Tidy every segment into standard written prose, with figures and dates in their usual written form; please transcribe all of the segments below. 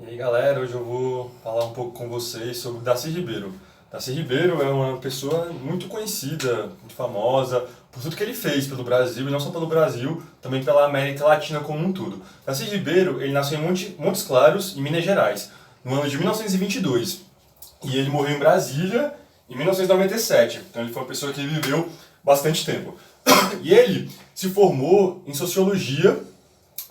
E aí galera, hoje eu vou falar um pouco com vocês sobre o Darcy Ribeiro. Darcy Ribeiro é uma pessoa muito conhecida, muito famosa, por tudo que ele fez pelo Brasil, e não só pelo Brasil, também pela América Latina como um todo. Darcy Ribeiro, ele nasceu em Montes Claros, em Minas Gerais, no ano de 1922. E ele morreu em Brasília em 1997, então ele foi uma pessoa que viveu bastante tempo. E ele se formou em Sociologia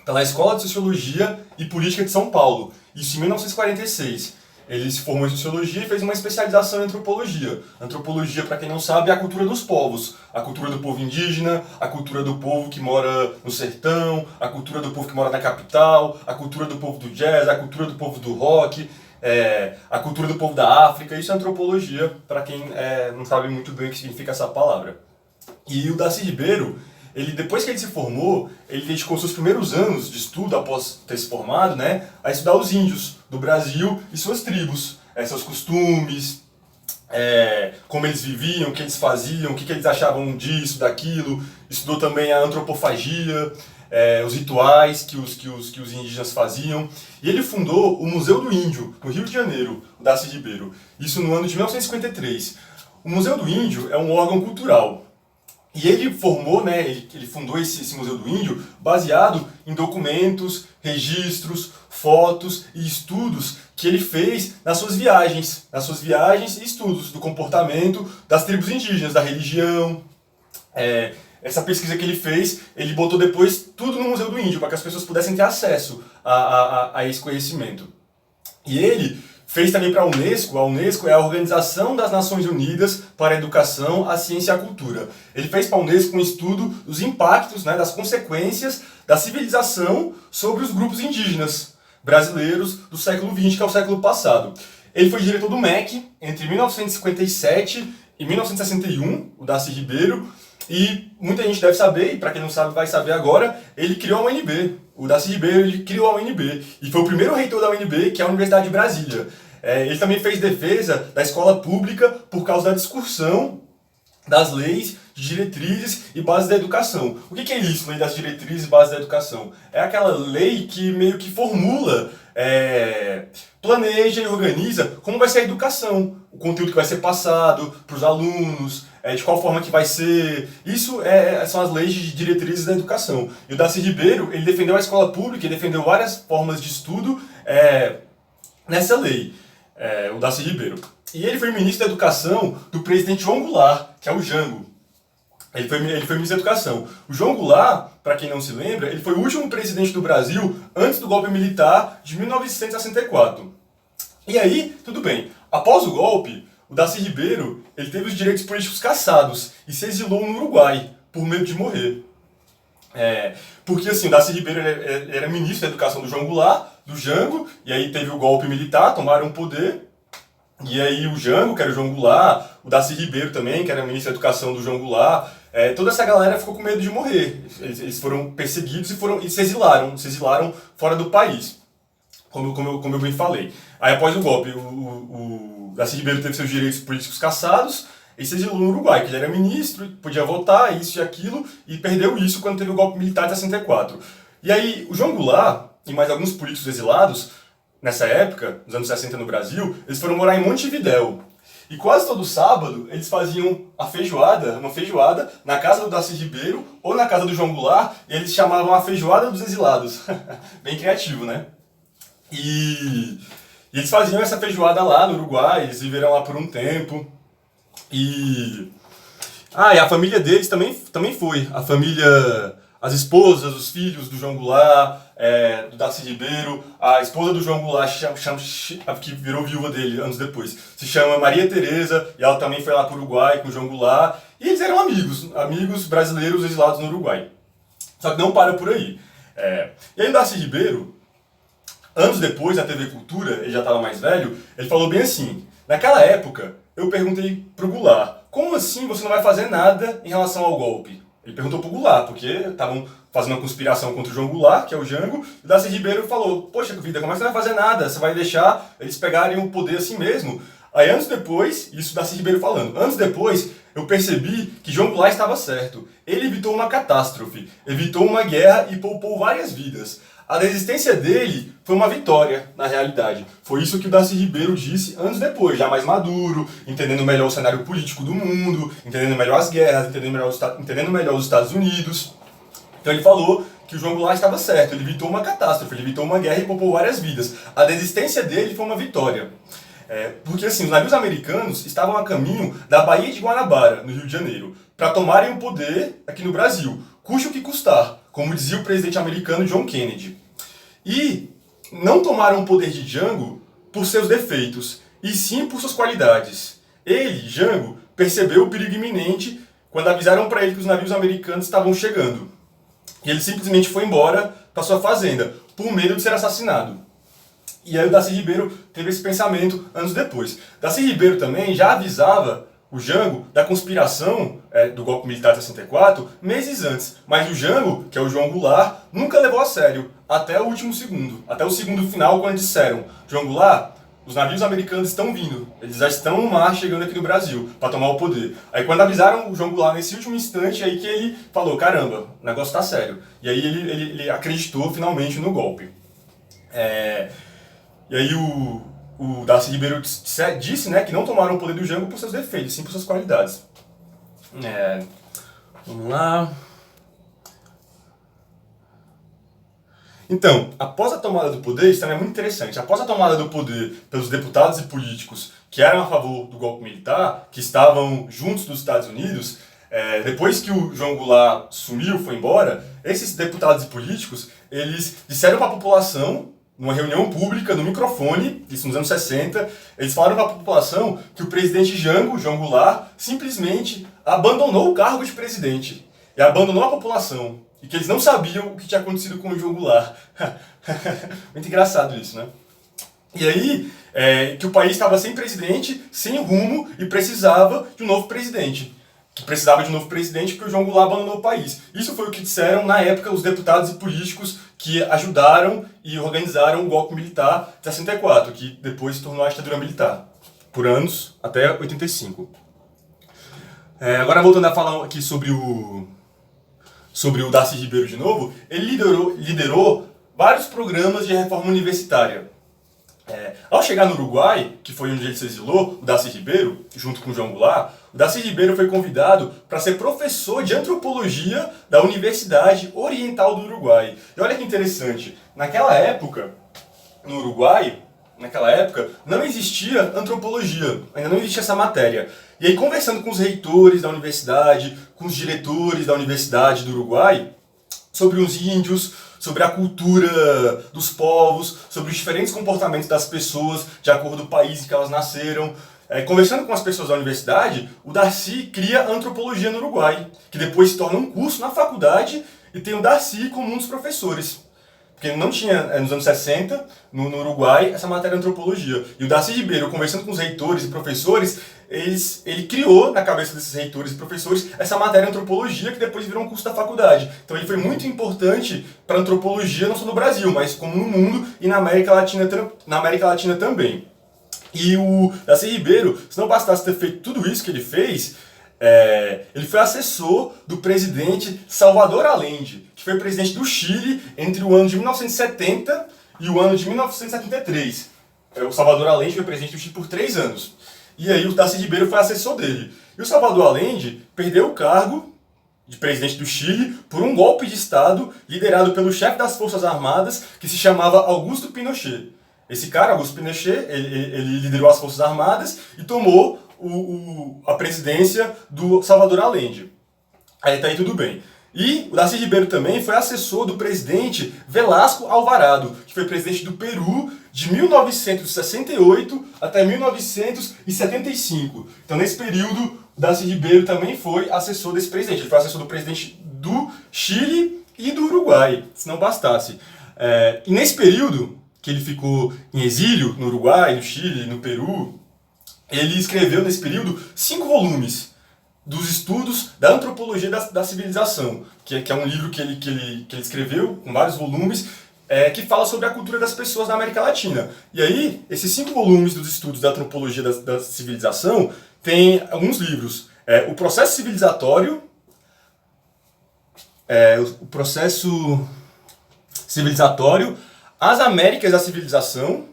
pela Escola de Sociologia e Política de São Paulo, isso em 1946. Ele se formou em Sociologia e fez uma especialização em Antropologia. Antropologia, para quem não sabe, é a cultura dos povos. A cultura do povo indígena, a cultura do povo que mora no sertão, a cultura do povo que mora na capital, a cultura do povo do jazz, a cultura do povo do rock, a cultura do povo da África. Isso é Antropologia, para quem não sabe muito bem o que significa essa palavra. E o Darcy Ribeiro, depois que ele se formou, ele dedicou seus primeiros anos de estudo, após ter se formado, né, a estudar os índios do Brasil e suas tribos, seus costumes, como eles viviam, o que eles faziam, o que eles achavam disso, daquilo. Estudou também a antropofagia, os rituais que os indígenas faziam. E ele fundou o Museu do Índio, no Rio de Janeiro, o Darcy Ribeiro. Isso no ano de 1953. O Museu do Índio é um órgão cultural. E ele formou, né, ele fundou esse Museu do Índio baseado em documentos, registros, fotos e estudos que ele fez nas suas viagens e estudos do comportamento das tribos indígenas, da religião. Essa pesquisa que ele fez, ele botou depois tudo no Museu do Índio, para que as pessoas pudessem ter acesso a esse conhecimento. E ele fez também para a Unesco é a Organização das Nações Unidas para a Educação, a Ciência e a Cultura. Ele fez para a Unesco um estudo dos impactos, né, das consequências da civilização sobre os grupos indígenas brasileiros do século XX, que é o século passado. Ele foi diretor do MEC entre 1957 e 1961, o Darcy Ribeiro, e muita gente deve saber, e para quem não sabe vai saber agora, ele criou a UNB. O Darcy Ribeiro, ele criou a UNB e foi o primeiro reitor da UNB, que é a Universidade de Brasília. Ele também fez defesa da escola pública por causa da discussão das leis de diretrizes e bases da educação. O que é isso, lei das diretrizes e bases da educação? É aquela lei que meio que formula, planeja e organiza como vai ser a educação, o conteúdo que vai ser passado para os alunos, de qual forma que vai ser. Isso são as leis de diretrizes da educação. E o Darcy Ribeiro, ele defendeu a escola pública, ele defendeu várias formas de estudo nessa lei, o Darcy Ribeiro. E ele foi ministro da Educação do presidente João Goulart, que é o Jango. Ele foi ministro da Educação. O João Goulart, para quem não se lembra, ele foi o último presidente do Brasil antes do golpe militar de 1964. E aí, tudo bem. Após o golpe, o Darcy Ribeiro, ele teve os direitos políticos cassados e se exilou no Uruguai por medo de morrer. Porque assim, o Darcy Ribeiro ele era ministro da Educação do João Goulart, do Jango, e aí teve o golpe militar, tomaram o poder. E aí o Jango, que era o João Goulart, o Darcy Ribeiro também, que era ministro da Educação do João Goulart, toda essa galera ficou com medo de morrer. Eles foram perseguidos e se exilaram fora do país, como eu bem falei. Aí após o golpe, o Darcy Ribeiro teve seus direitos políticos cassados e se exilou no Uruguai, que ele era ministro, podia votar, isso e aquilo, e perdeu isso quando teve o golpe militar de 64. E aí o João Goulart e mais alguns políticos exilados, nessa época, nos anos 60 no Brasil, eles foram morar em Montevidéu. E quase todo sábado eles faziam uma feijoada, na casa do Darcy Ribeiro ou na casa do João Goulart, e eles chamavam a Feijoada dos Exilados. Bem criativo, né? E eles faziam essa feijoada lá no Uruguai, eles viveram lá por um tempo. E a família deles também foi. A família, as esposas, os filhos do João Goulart, do Darcy Ribeiro, a esposa do João Goulart, que virou viúva dele anos depois, se chama Maria Tereza, e ela também foi lá para o Uruguai com o João Goulart, e eles eram amigos brasileiros exilados no Uruguai. Só que não para por aí. E aí o Darcy Ribeiro, anos depois, na TV Cultura, ele já estava mais velho, ele falou bem assim: naquela época, eu perguntei pro Goulart, como assim você não vai fazer nada em relação ao golpe? Ele perguntou pro Goulart, porque estavam fazendo uma conspiração contra o João Goulart, que é o Jango, e o Darcy Ribeiro falou: poxa vida, como é que você não vai fazer nada? Você vai deixar eles pegarem o poder assim mesmo? Aí anos depois, isso o Darcy Ribeiro falando, anos depois eu percebi que João Goulart estava certo. Ele evitou uma catástrofe, evitou uma guerra e poupou várias vidas. A desistência dele foi uma vitória, na realidade. Foi isso que o Darcy Ribeiro disse anos depois, já mais maduro, entendendo melhor o cenário político do mundo, entendendo melhor as guerras, entendendo melhor os Estados Unidos. Então ele falou que o João Goulart estava certo, ele evitou uma catástrofe, ele evitou uma guerra e poupou várias vidas. A desistência dele foi uma vitória. Porque assim, os navios americanos estavam a caminho da Baía de Guanabara, no Rio de Janeiro, para tomarem o poder aqui no Brasil, custe o que custar, como dizia o presidente americano John Kennedy. E não tomaram o poder de Jango por seus defeitos, e sim por suas qualidades. Ele, Jango, percebeu o perigo iminente quando avisaram para ele que os navios americanos estavam chegando. E ele simplesmente foi embora para sua fazenda, por medo de ser assassinado. E aí o Darcy Ribeiro teve esse pensamento anos depois. Darcy Ribeiro também já avisava o Jango da conspiração do golpe militar de 64 meses antes. Mas o Jango, que é o João Goulart, nunca levou a sério, até o último segundo. Até o segundo final, quando disseram: João Goulart, os navios americanos estão vindo, eles já estão no mar chegando aqui no Brasil para tomar o poder. Aí quando avisaram o João Goulart nesse último instante, aí que ele falou: caramba, o negócio tá sério. E aí ele acreditou finalmente no golpe. E aí o Darcy Ribeiro disse, né, que não tomaram o poder do Jango por seus defeitos, sim por suas qualidades. Vamos lá. Então, após a tomada do poder, isso também é muito interessante, após a tomada do poder pelos deputados e políticos que eram a favor do golpe militar, que estavam juntos dos Estados Unidos, depois que o João Goulart sumiu, foi embora, esses deputados e políticos, eles disseram para a população, numa reunião pública, no microfone, isso nos anos 60, eles falaram para a população que o presidente Jango, João Goulart, simplesmente abandonou o cargo de presidente e abandonou a população. E que eles não sabiam o que tinha acontecido com o João Goulart. Muito engraçado isso, né? E aí, que o país estava sem presidente, sem rumo e precisava de um novo presidente. Que precisava de um novo presidente porque o João Goulart abandonou o país. Isso foi o que disseram, na época, os deputados e políticos que ajudaram e organizaram o golpe militar de 64, que depois se tornou a ditadura militar, por anos, até 85. Agora, voltando a falar aqui sobre o Darcy Ribeiro de novo, ele liderou vários programas de reforma universitária. Ao chegar no Uruguai, que foi onde ele se exilou, o Darcy Ribeiro, junto com o João Goulart, o Darcy Ribeiro foi convidado para ser professor de antropologia da Universidade Oriental do Uruguai. E olha que interessante, naquela época, no Uruguai, não existia antropologia, ainda não existia essa matéria. E aí, conversando com os reitores da universidade, com os diretores da Universidade do Uruguai, sobre os índios, sobre a cultura dos povos, sobre os diferentes comportamentos das pessoas de acordo com o país em que elas nasceram. Conversando com as pessoas da universidade, o Darcy cria antropologia no Uruguai, que depois se torna um curso na faculdade e tem o Darcy como um dos professores. Porque não tinha, nos anos 60, no Uruguai, essa matéria de antropologia. E o Darcy Ribeiro, conversando com os reitores e professores, ele criou na cabeça desses reitores e professores essa matéria de antropologia que depois virou um curso da faculdade. Então ele foi muito importante para a antropologia, não só no Brasil, mas como no mundo e na América Latina também. E o Darcy Ribeiro, se não bastasse ter feito tudo isso que ele fez, ele foi assessor do presidente Salvador Allende, que foi presidente do Chile entre o ano de 1970 e o ano de 1973. O Salvador Allende foi presidente do Chile por 3 anos. E aí o Darcy Ribeiro foi assessor dele. E o Salvador Allende perdeu o cargo de presidente do Chile por um golpe de Estado liderado pelo chefe das Forças Armadas, que se chamava Augusto Pinochet. Esse cara, Augusto Pinochet, ele liderou as Forças Armadas e tomou a presidência do Salvador Allende. Aí tá aí tudo bem. E o Darcy Ribeiro também foi assessor do presidente Velasco Alvarado, que foi presidente do Peru de 1968 até 1975. Então, nesse período, o Darcy Ribeiro também foi assessor desse presidente. Ele foi assessor do presidente do Chile e do Uruguai, se não bastasse. E nesse período, que ele ficou em exílio no Uruguai, no Chile, no Peru, ele escreveu nesse período 5 volumes dos estudos da antropologia da civilização, que é um livro que ele escreveu com vários volumes, que fala sobre a cultura das pessoas na América Latina. E aí, esses 5 volumes dos estudos da antropologia da civilização tem alguns livros. O processo civilizatório, civilizatório, As Américas da Civilização,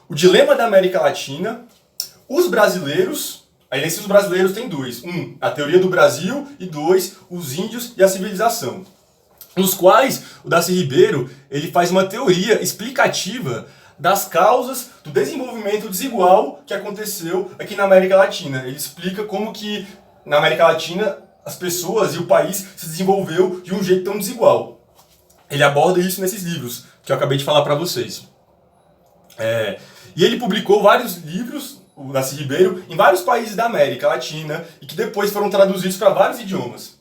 O Dilema da América Latina, Os Brasileiros. Aí nesses brasileiros tem dois. A teoria do Brasil e dois, os índios e a civilização. Nos quais o Darcy Ribeiro ele faz uma teoria explicativa das causas do desenvolvimento desigual que aconteceu aqui na América Latina. Ele explica como que na América Latina as pessoas e o país se desenvolveu de um jeito tão desigual. Ele aborda isso nesses livros que eu acabei de falar para vocês. E ele publicou vários livros, o Darcy Ribeiro, em vários países da América Latina e que depois foram traduzidos para vários idiomas.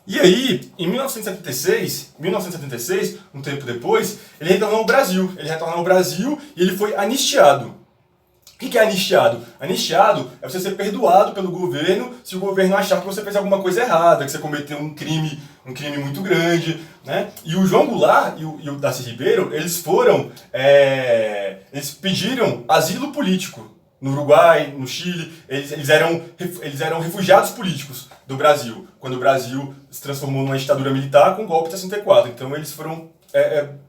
E aí, em 1976, um tempo depois, ele retornou ao Brasil. E ele foi anistiado. O que é anistiado? Anistiado é você ser perdoado pelo governo se o governo achar que você fez alguma coisa errada, que você cometeu um crime muito grande, né? E o João Goulart e o Darcy Ribeiro, eles pediram asilo político no Uruguai, no Chile. Eles eram refugiados políticos do Brasil, quando o Brasil se transformou numa ditadura militar com o golpe de 64. Então eles foram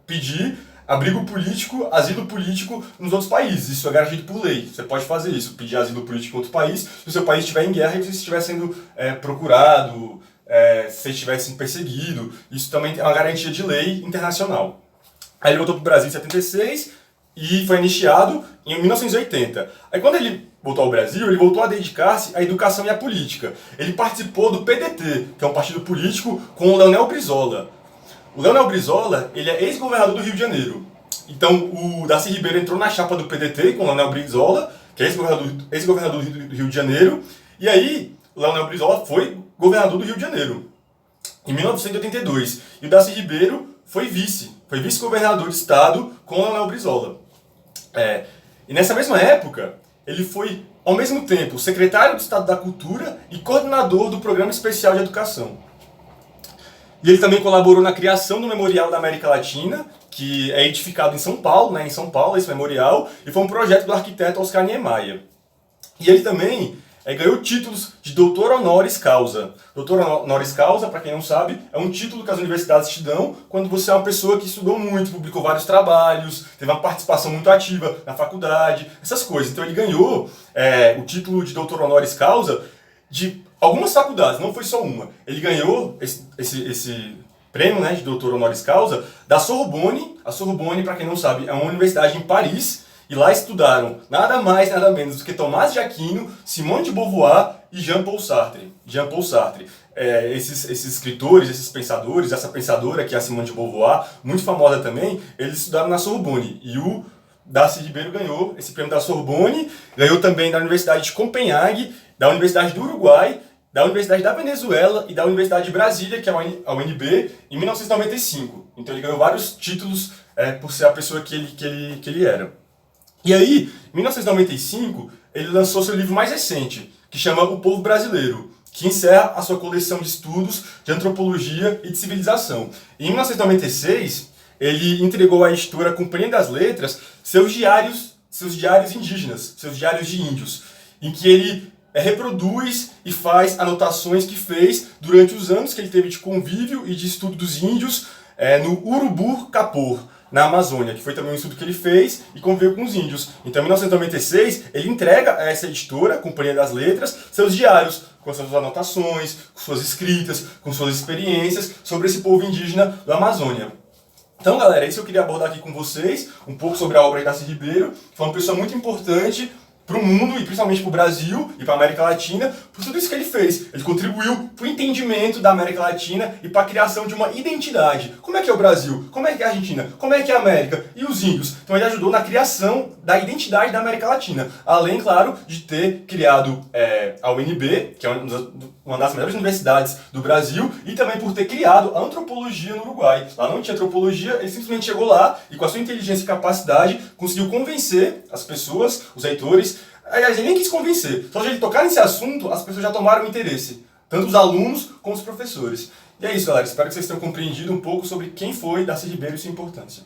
pedir abrigo político, asilo político nos outros países. Isso é garantido por lei. Você pode fazer isso, pedir asilo político em outro país, se o seu país estiver em guerra e você estiver sendo procurado, se você estiver sendo perseguido. Isso também é uma garantia de lei internacional. Aí ele voltou para o Brasil em 76 e foi anistiado em 1980. Aí quando ele voltou ao Brasil, ele voltou a dedicar-se à educação e à política. Ele participou do PDT, que é um partido político, com o Leonel Brizola. O Leonel Brizola, ele é ex-governador do Rio de Janeiro. Então, o Darcy Ribeiro entrou na chapa do PDT com o Leonel Brizola, que é ex-governador do Rio de Janeiro. E aí, o Leonel Brizola foi governador do Rio de Janeiro, em 1982. E o Darcy Ribeiro foi vice-governador de estado com o Leonel Brizola. E nessa mesma época, ele foi, ao mesmo tempo, secretário de Estado da Cultura e coordenador do Programa Especial de Educação. E ele também colaborou na criação do Memorial da América Latina, que é edificado em São Paulo, né? Em São Paulo, esse memorial, e foi um projeto do arquiteto Oscar Niemeyer. E ele também ganhou títulos de doutor honoris causa. Doutor honoris causa, para quem não sabe, é um título que as universidades te dão quando você é uma pessoa que estudou muito, publicou vários trabalhos, teve uma participação muito ativa na faculdade, essas coisas. Então ele ganhou o título de doutor honoris causa de algumas faculdades, não foi só uma. Ele ganhou esse prêmio, né, de doutor honoris causa da Sorbonne. A Sorbonne, para quem não sabe, é uma universidade em Paris, e lá estudaram nada mais, nada menos do que Tomás de Aquino, Simone de Beauvoir e Jean-Paul Sartre. Esses escritores, esses pensadores, essa pensadora que é a Simone de Beauvoir, muito famosa também, eles estudaram na Sorbonne. E o Darcy Ribeiro ganhou esse prêmio da Sorbonne, ganhou também da Universidade de Copenhague, da Universidade do Uruguai, da Universidade da Venezuela e da Universidade de Brasília, que é a UNB, em 1995. Então ele ganhou vários títulos por ser a pessoa que ele era. E aí, em 1995, ele lançou seu livro mais recente, que chama O Povo Brasileiro, que encerra a sua coleção de estudos de antropologia e de civilização. E em 1996, ele entregou à editora Companhia das Letras seus diários indígenas, seus diários de índios, em que ele reproduz e faz anotações que fez durante os anos que ele teve de convívio e de estudo dos índios no Urubur-Capor, na Amazônia, que foi também um estudo que ele fez e conviveu com os índios. Então, em 1996, ele entrega a essa editora, Companhia das Letras, seus diários, com suas anotações, com suas escritas, com suas experiências sobre esse povo indígena da Amazônia. Então, galera, é isso que eu queria abordar aqui com vocês, um pouco sobre a obra de Darcy Ribeiro, que foi uma pessoa muito importante para o mundo e principalmente para o Brasil e para a América Latina, por tudo isso que ele fez. Ele contribuiu para o entendimento da América Latina e para a criação de uma identidade. Como é que é o Brasil? Como é que é a Argentina? Como é que é a América? E os índios? Então ele ajudou na criação da identidade da América Latina. Além, claro, de ter criado a UNB, que é uma das melhores universidades do Brasil, e também por ter criado a antropologia no Uruguai. Lá não tinha antropologia, ele simplesmente chegou lá e com a sua inteligência e capacidade conseguiu convencer as pessoas, os leitores. Aliás, ele nem quis convencer, só de ele tocar nesse assunto, as pessoas já tomaram interesse, tanto os alunos como os professores. E é isso, galera, espero que vocês tenham compreendido um pouco sobre quem foi Darcy Ribeiro e sua importância.